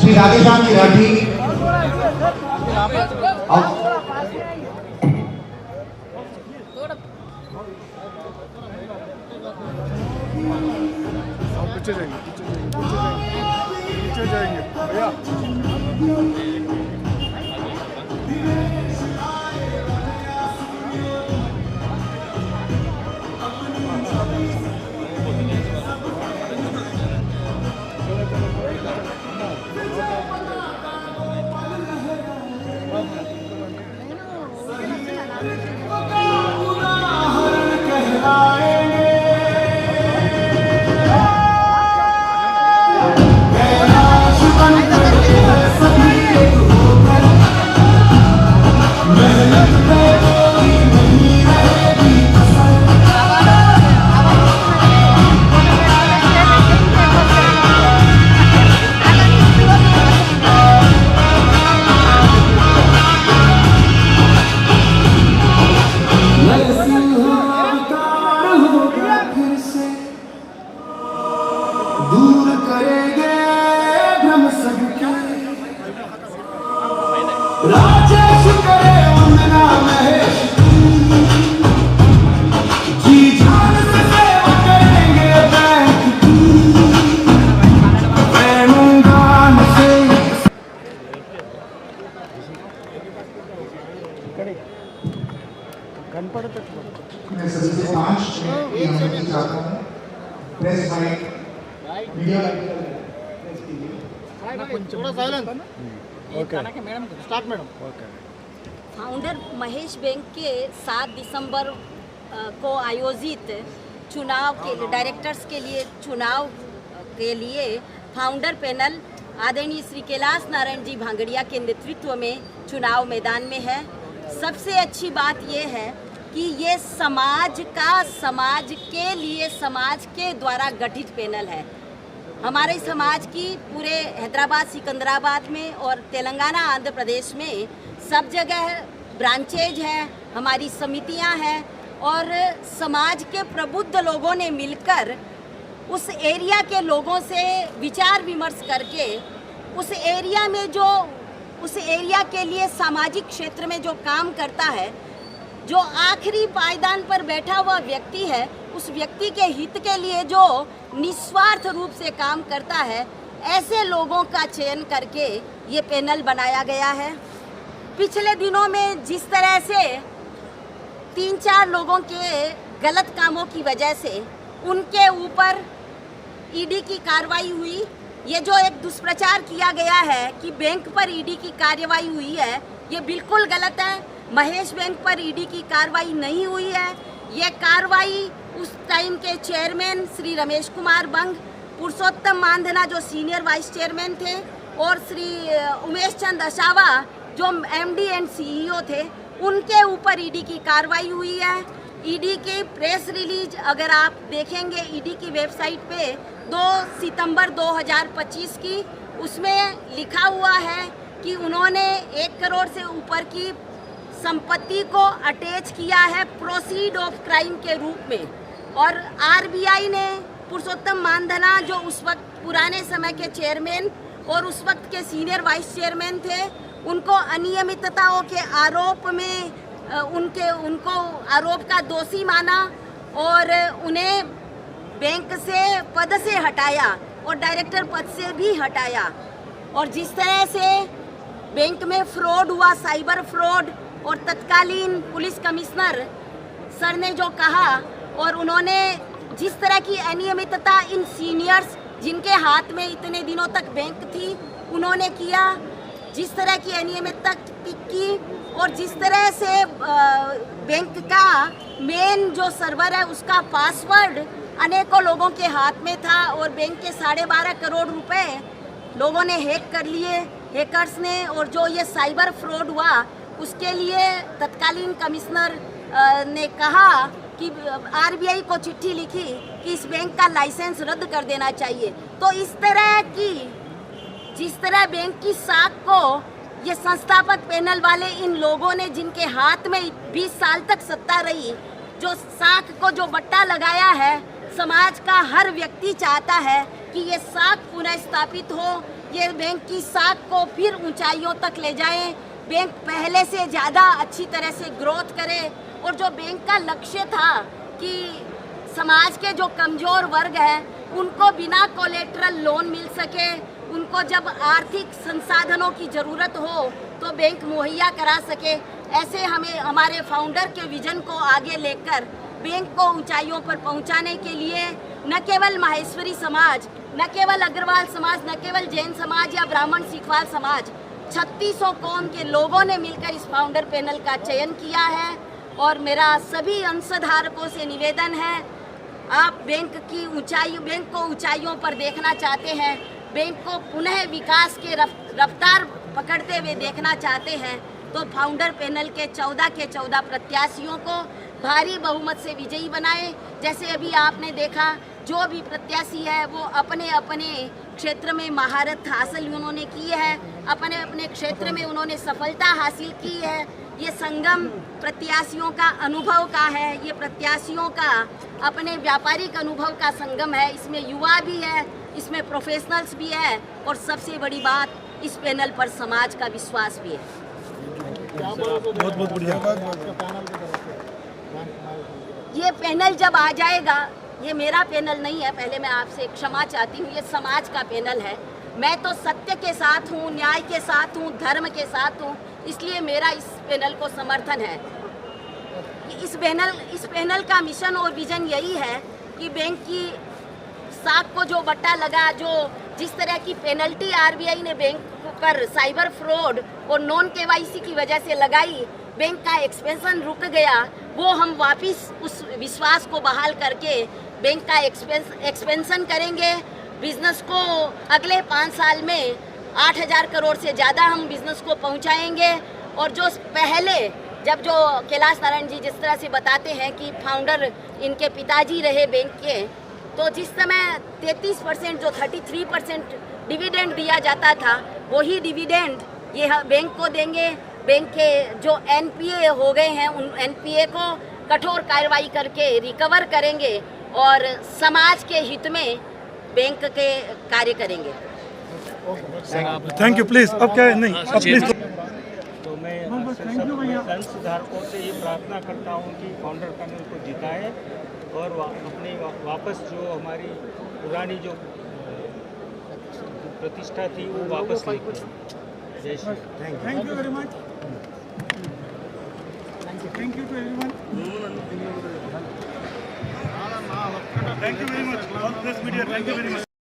श्री राधेश्याम जी राठी पीछे जाएंगे पीछे जाएंगे भैया। दूर करेंगे भ्रम सबके राजेश करे वंदना महेश जी जान से सेवा करेंगे बैंक की प्रेमगान से। मैं सभी से 5 मिनट की अनुमति चाहता हूँ। प्रेस माइक मीडिया थोड़ा silence. Okay madam start madam. Okay. Founder Mahesh bank के 7 दिसंबर को आयोजित चुनाव के डायरेक्टर्स के लिए चुनाव के लिए फाउंडर पैनल आदरणीय श्री कैलाश नारायण जी भांगड़िया के नेतृत्व में चुनाव मैदान में है। सबसे अच्छी बात यह है कि ये समाज के लिए समाज के द्वारा गठित पैनल है। हमारे समाज की पूरे हैदराबाद सिकंदराबाद में और तेलंगाना आंध्र प्रदेश में सब जगह ब्रांचेज हैं, हमारी समितियां हैं और समाज के प्रबुद्ध लोगों ने मिलकर उस एरिया के लोगों से विचार विमर्श करके उस एरिया के लिए सामाजिक क्षेत्र में जो काम करता है, जो आखिरी पायदान पर बैठा हुआ व्यक्ति है, उस व्यक्ति के हित के लिए जो निस्वार्थ रूप से काम करता है, ऐसे लोगों का चयन करके ये पैनल बनाया गया है। पिछले दिनों में जिस तरह से 3-4 लोगों के गलत कामों की वजह से उनके ऊपर ईडी की कार्रवाई हुई, ये जो एक दुष्प्रचार किया गया है कि बैंक पर ईडी की कार्रवाई हुई है, ये बिल्कुल गलत है। महेश बैंक पर ईडी की कार्रवाई नहीं हुई है। ये कार्रवाई उस टाइम के चेयरमैन श्री रमेश कुमार बंग, पुरुषोत्तम मानधना जो सीनियर वाइस चेयरमैन थे और श्री उमेश चंद अशावा जो एमडी एंड सीईओ थे, उनके ऊपर ईडी की कार्रवाई हुई है। ईडी की प्रेस रिलीज अगर आप देखेंगे ईडी की वेबसाइट पे 2 सितंबर 2025 की, उसमें लिखा हुआ है कि उन्होंने 1 करोड़ से ऊपर की संपत्ति को अटैच किया है प्रोसीड ऑफ क्राइम के रूप में। और आरबीआई ने पुरुषोत्तम मानधना जो उस वक्त पुराने समय के चेयरमैन और उस वक्त के सीनियर वाइस चेयरमैन थे, उनको अनियमितताओं के आरोप में उनको आरोप का दोषी माना और उन्हें बैंक से पद से हटाया और डायरेक्टर पद से भी हटाया। और जिस तरह से बैंक में फ्रॉड हुआ, साइबर फ्रॉड, और तत्कालीन पुलिस कमिश्नर सर ने जो कहा और उन्होंने जिस तरह की अनियमितता इन सीनियर्स जिनके हाथ में इतने दिनों तक बैंक थी उन्होंने किया, जिस तरह की अनियमितता की और जिस तरह से बैंक का मेन जो सर्वर है उसका पासवर्ड अनेकों लोगों के हाथ में था और बैंक के 12.5 करोड़ रुपए लोगों ने हैक कर लिए, हैकर्स ने। और जो ये साइबर फ्रॉड हुआ उसके लिए तत्कालीन कमिश्नर ने कहा कि आरबीआई को चिट्ठी लिखी कि इस बैंक का लाइसेंस रद्द कर देना चाहिए। तो इस तरह की जिस तरह बैंक की साख को ये संस्थापक पैनल वाले इन लोगों ने जिनके हाथ में 20 साल तक सत्ता रही, जो साख को जो बट्टा लगाया है, समाज का हर व्यक्ति चाहता है कि कि ये साख पुनः स्थापित हो, ये बैंक की साख को फिर ऊंचाइयों तक ले जाएं, बैंक पहले से ज़्यादा अच्छी तरह से ग्रोथ करे। और जो बैंक का लक्ष्य था कि समाज के जो कमज़ोर वर्ग हैं उनको बिना कोलेट्रल लोन मिल सके, उनको जब आर्थिक संसाधनों की ज़रूरत हो तो बैंक मुहैया करा सके, ऐसे हमें हमारे फाउंडर के विजन को आगे लेकर बैंक को ऊंचाइयों पर पहुंचाने के लिए न केवल माहेश्वरी समाज, न केवल अग्रवाल समाज, न केवल जैन समाज या ब्राह्मण सिखवाल समाज, 3600 कौम के लोगों ने मिलकर इस फाउंडर पैनल का चयन किया है। और मेरा सभी अंशधारकों से निवेदन है, आप बैंक को ऊंचाइयों पर देखना चाहते हैं, बैंक को पुनः विकास के रफ्तार पकड़ते हुए देखना चाहते हैं, तो फाउंडर पैनल के 14 प्रत्याशियों को भारी बहुमत से विजयी बनाएं। जैसे अभी आपने देखा, जो भी प्रत्याशी है वो अपने अपने क्षेत्र में महारत हासिल उन्होंने की है, अपने अपने क्षेत्र में उन्होंने सफलता हासिल की है। ये संगम प्रत्याशियों का अनुभव का है, ये प्रत्याशियों का अपने व्यापारिक अनुभव का संगम है। इसमें युवा भी है, इसमें प्रोफेशनल्स भी है, और सबसे बड़ी बात, इस पैनल पर समाज का विश्वास भी है। बहुत बहुत बढ़िया। ये पैनल जब आ जाएगा, ये मेरा पैनल नहीं है, पहले मैं आपसे क्षमा चाहती हूँ, ये समाज का पैनल है। मैं तो सत्य के साथ हूँ, न्याय के साथ हूँ, धर्म के साथ हूँ, इसलिए मेरा इस पैनल को समर्थन है। इस पैनल का मिशन और विजन यही है कि बैंक की साख को जो बट्टा लगा, जो जिस तरह की पेनल्टी आरबीआई ने बैंक पर साइबर फ्रॉड और नॉन केवाईसी की वजह से लगाई, बैंक का एक्सपेंशन रुक गया, वो हम वापस उस विश्वास को बहाल करके बैंक का एक्सपेंशन करेंगे। बिजनेस को अगले 5 साल में 8000 करोड़ से ज़्यादा हम बिजनेस को पहुंचाएंगे। और जो पहले जब जो कैलाश नारायण जी जिस तरह से बताते हैं कि फाउंडर इनके पिताजी रहे बैंक के, तो जिस समय 33% जो 33% डिविडेंड दिया जाता था, वही डिविडेंड ये बैंक को देंगे। बैंक के जो एनपीए हो गए हैं, उन एनपीए को कठोर कार्रवाई करके रिकवर करेंगे और समाज के हित में बैंक के कार्य करेंगे। Thank you. प्लीज अब क्या है, नहीं अब प्लीज। तो मैं अंशधारकों से ये प्रार्थना करता हूँ कि फाउंडर पैनल को जिताएं और अपनी वापस जो हमारी पुरानी जो प्रतिष्ठा थी वो वापस लेकर। जय Shri Ram. Thank you very much. Thank you to everyone. Thank you very much. All press media, thank you very much.